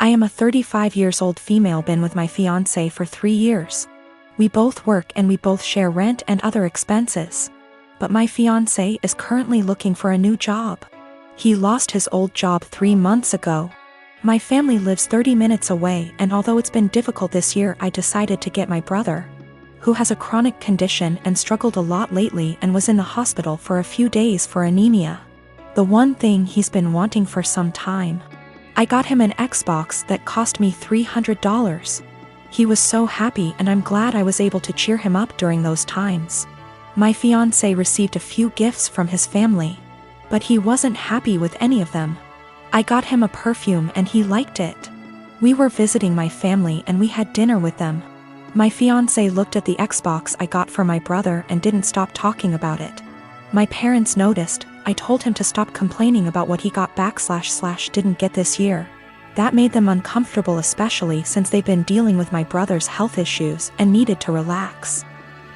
I am a 35 years old female, been with my fiancé for 3 years. We both work and we both share rent and other expenses. But my fiancé is currently looking for a new job. He lost his old job 3 months ago. My family lives 30 minutes away, and although it's been difficult this year, I decided to get my brother, who has a chronic condition and struggled a lot lately and was in the hospital for a few days for anemia. The one thing he's been wanting for some time. I got him an Xbox that cost me $300. He was so happy, and I'm glad I was able to cheer him up during those times. My fiancé received a few gifts from his family, but he wasn't happy with any of them. I got him a perfume and he liked it. We were visiting my family and we had dinner with them. My fiancé looked at the Xbox I got for my brother and didn't stop talking about it. My parents noticed. I told him to stop complaining about what he got / didn't get this year. That made them uncomfortable, especially since they've been dealing with my brother's health issues and needed to relax.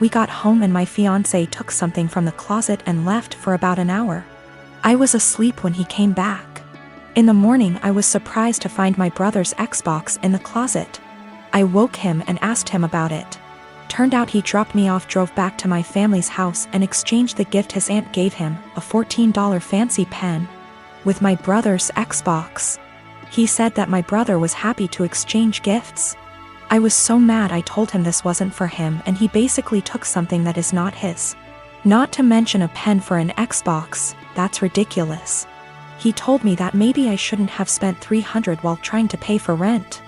We got home and my fiancé took something from the closet and left for about an hour. I was asleep when he came back. In the morning, I was surprised to find my brother's Xbox in the closet. I woke him and asked him about it. Turned out he dropped me off, drove back to my family's house, and exchanged the gift his aunt gave him, a $14 fancy pen, with my brother's Xbox. He said that my brother was happy to exchange gifts. I was so mad. I told him this wasn't for him, and he basically took something that is not his. Not to mention a pen for an Xbox. That's ridiculous. He told me that maybe I shouldn't have spent $300 while trying to pay for rent.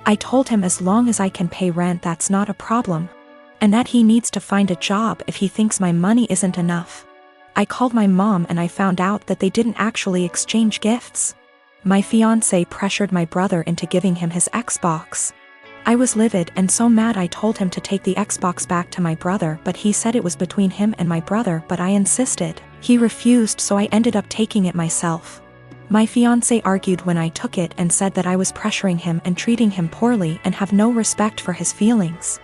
I told him as long as I can pay rent, that's not a problem, and that he needs to find a job if he thinks my money isn't enough. I called my mom and I found out that they didn't actually exchange gifts. My fiancé pressured my brother into giving him his Xbox. I was livid and so mad. I told him to take the Xbox back to my brother, but he said it was between him and my brother, but I insisted. He refused, so I ended up taking it myself. My fiancé argued when I took it and said that I was pressuring him and treating him poorly and have no respect for his feelings.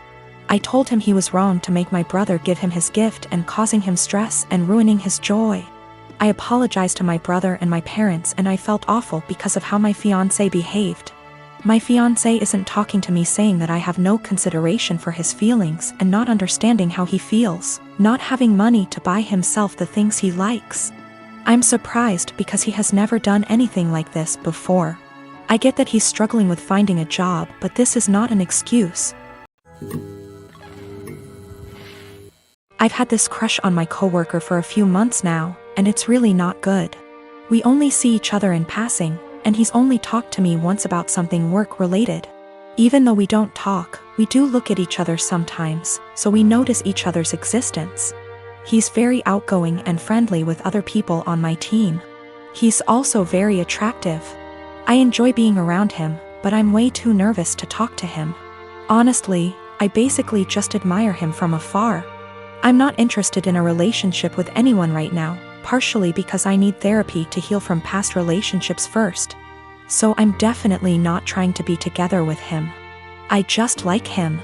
I told him he was wrong to make my brother give him his gift and causing him stress and ruining his joy. I apologized to my brother and my parents, and I felt awful because of how my fiancé behaved. My fiancé isn't talking to me, saying that I have no consideration for his feelings and not understanding how he feels, not having money to buy himself the things he likes. I'm surprised because he has never done anything like this before. I get that he's struggling with finding a job, but this is not an excuse. I've had this crush on my coworker for a few months now, and it's really not good. We only see each other in passing, and he's only talked to me once about something work-related. Even though we don't talk, we do look at each other sometimes, so we notice each other's existence. He's very outgoing and friendly with other people on my team. He's also very attractive. I enjoy being around him, but I'm way too nervous to talk to him. Honestly, I basically just admire him from afar. I'm not interested in a relationship with anyone right now, partially because I need therapy to heal from past relationships first. So I'm definitely not trying to be together with him. I just like him.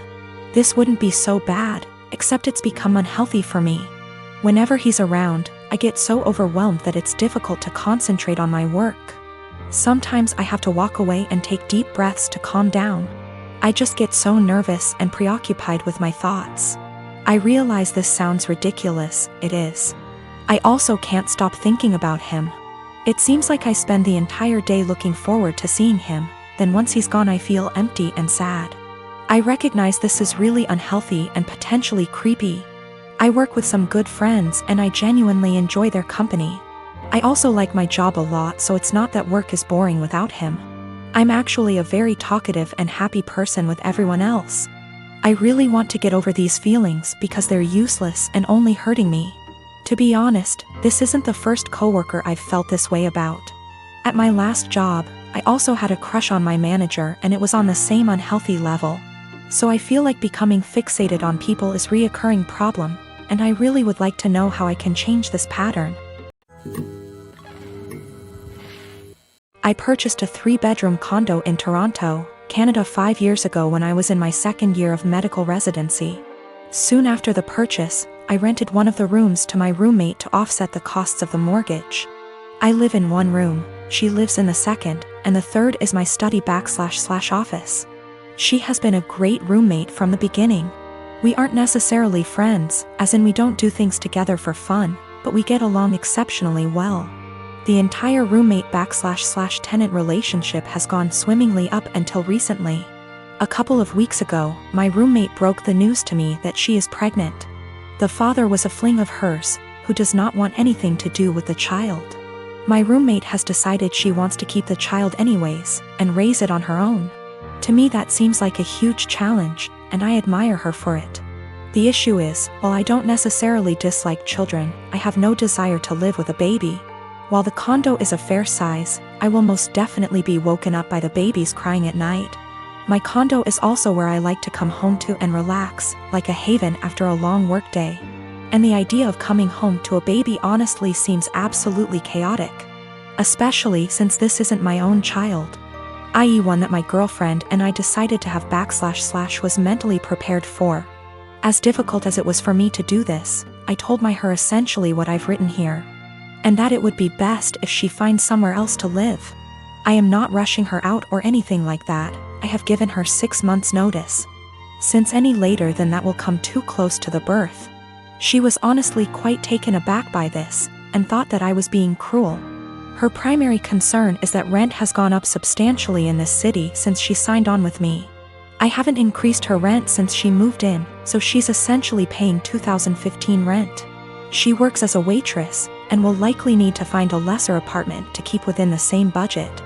This wouldn't be so bad, except it's become unhealthy for me. Whenever he's around, I get so overwhelmed that it's difficult to concentrate on my work. Sometimes I have to walk away and take deep breaths to calm down. I just get so nervous and preoccupied with my thoughts. I realize this sounds ridiculous, it is. I also can't stop thinking about him. It seems like I spend the entire day looking forward to seeing him, then once he's gone I feel empty and sad. I recognize this is really unhealthy and potentially creepy. I work with some good friends and I genuinely enjoy their company. I also like my job a lot, so it's not that work is boring without him. I'm actually a very talkative and happy person with everyone else. I really want to get over these feelings because they're useless and only hurting me. To be honest, this isn't the first coworker I've felt this way about. At my last job, I also had a crush on my manager, and it was on the same unhealthy level. So I feel like becoming fixated on people is a reoccurring problem, and I really would like to know how I can change this pattern. I purchased a 3-bedroom condo in Toronto, Canada 5 years ago when I was in my second year of medical residency. Soon after the purchase, I rented one of the rooms to my roommate to offset the costs of the mortgage. I live in one room, she lives in the second, and the third is my study/office. She has been a great roommate from the beginning. We aren't necessarily friends, as in we don't do things together for fun, but we get along exceptionally well. The entire roommate/tenant relationship has gone swimmingly up until recently. A couple of weeks ago, my roommate broke the news to me that she is pregnant. The father was a fling of hers, who does not want anything to do with the child. My roommate has decided she wants to keep the child anyways, and raise it on her own. To me that seems like a huge challenge, and I admire her for it. The issue is, while I don't necessarily dislike children, I have no desire to live with a baby. While the condo is a fair size, I will most definitely be woken up by the babies crying at night. My condo is also where I like to come home to and relax, like a haven after a long workday. And the idea of coming home to a baby honestly seems absolutely chaotic. Especially since this isn't my own child, i.e. one that my girlfriend and I decided to have / was mentally prepared for. As difficult as it was for me to do this, I told her essentially what I've written here. And that it would be best if she finds somewhere else to live. I am not rushing her out or anything like that. I have given her 6 months notice. Since any later than that will come too close to the birth. She was honestly quite taken aback by this, and thought that I was being cruel. Her primary concern is that rent has gone up substantially in this city since she signed on with me. I haven't increased her rent since she moved in, so she's essentially paying 2015 rent. She works as a waitress, and will likely need to find a lesser apartment to keep within the same budget.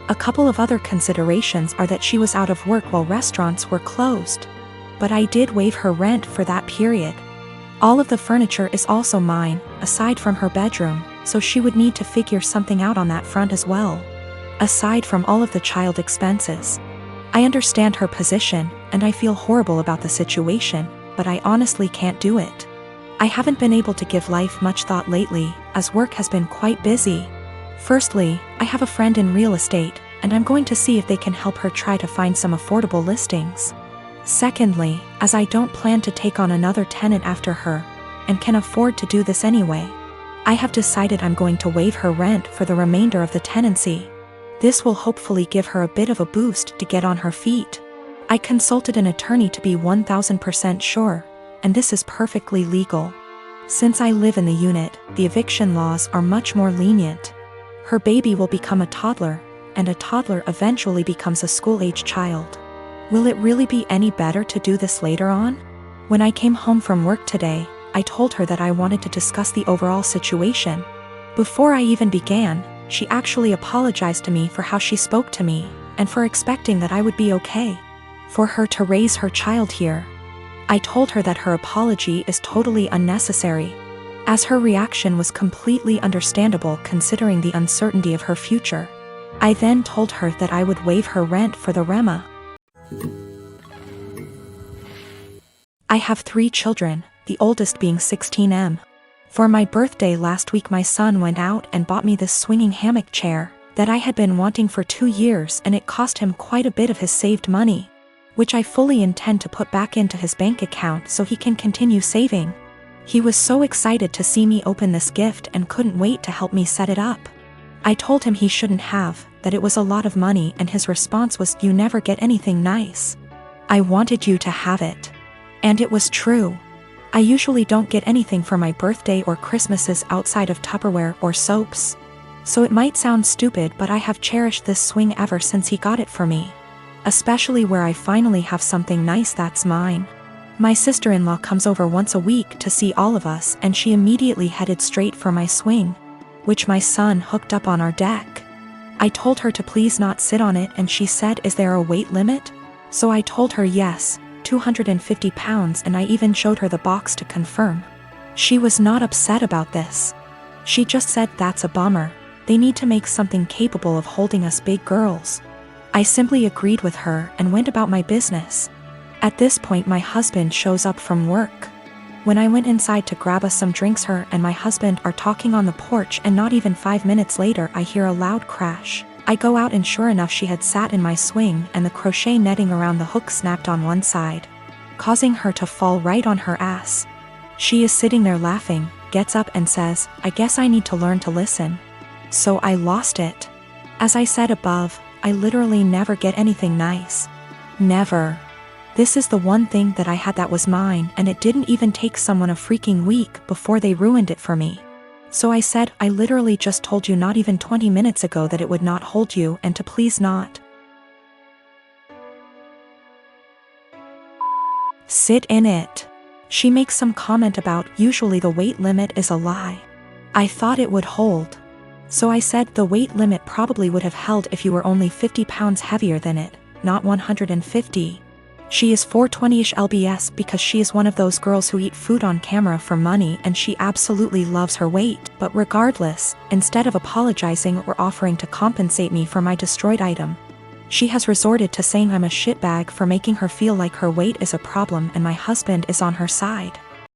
A couple of other considerations are that she was out of work while restaurants were closed. But I did waive her rent for that period. All of the furniture is also mine, aside from her bedroom, so she would need to figure something out on that front as well. Aside from all of the child expenses. I understand her position, and I feel horrible about the situation, but I honestly can't do it. I haven't been able to give life much thought lately, as work has been quite busy. Firstly, I have a friend in real estate, and I'm going to see if they can help her try to find some affordable listings. Secondly, as I don't plan to take on another tenant after her, and can afford to do this anyway, I have decided I'm going to waive her rent for the remainder of the tenancy. This will hopefully give her a bit of a boost to get on her feet. I consulted an attorney to be 1000% sure, and this is perfectly legal. Since I live in the unit, the eviction laws are much more lenient. Her baby will become a toddler, and a toddler eventually becomes a school-age child. Will it really be any better to do this later on? When I came home from work today, I told her that I wanted to discuss the overall situation. Before I even began, she actually apologized to me for how she spoke to me, and for expecting that I would be okay for her to raise her child here. I told her that her apology is totally unnecessary, as her reaction was completely understandable considering the uncertainty of her future. I then told her that I would waive her rent for the REMA. I have 3 children, the oldest being 16M. For my birthday last week my son went out and bought me this swinging hammock chair that I had been wanting for 2 years, and it cost him quite a bit of his saved money, which I fully intend to put back into his bank account so he can continue saving. He was so excited to see me open this gift and couldn't wait to help me set it up. I told him he shouldn't have, that it was a lot of money, and his response was, "You never get anything nice. I wanted you to have it." And it was true. I usually don't get anything for my birthday or Christmases outside of Tupperware or soaps. So it might sound stupid, but I have cherished this swing ever since he got it for me. Especially where I finally have something nice that's mine. My sister-in-law comes over once a week to see all of us, and she immediately headed straight for my swing, which my son hooked up on our deck. I told her to please not sit on it, and she said, "Is there a weight limit?" So I told her yes, 250 pounds, and I even showed her the box to confirm. She was not upset about this. She just said, "That's a bummer. They need to make something capable of holding us big girls." I simply agreed with her and went about my business. At this point my husband shows up from work. When I went inside to grab us some drinks, her and my husband are talking on the porch, and not even 5 minutes later I hear a loud crash. I go out, and sure enough she had sat in my swing, and the crochet netting around the hook snapped on one side, causing her to fall right on her ass. She is sitting there laughing, gets up and says, "I guess I need to learn to listen." So I lost it. As I said above, I literally never get anything nice. Never. This is the one thing that I had that was mine, and it didn't even take someone a freaking week before they ruined it for me. So I said, I literally just told you not even 20 minutes ago that it would not hold you and to please not sit in it. She makes some comment about usually the weight limit is a lie. I thought it would hold. So I said the weight limit probably would have held if you were only 50 pounds heavier than it, not 150. She is 420-ish lbs because she is one of those girls who eat food on camera for money and she absolutely loves her weight. But regardless, instead of apologizing or offering to compensate me for my destroyed item, she has resorted to saying I'm a shitbag for making her feel like her weight is a problem and my husband is on her side.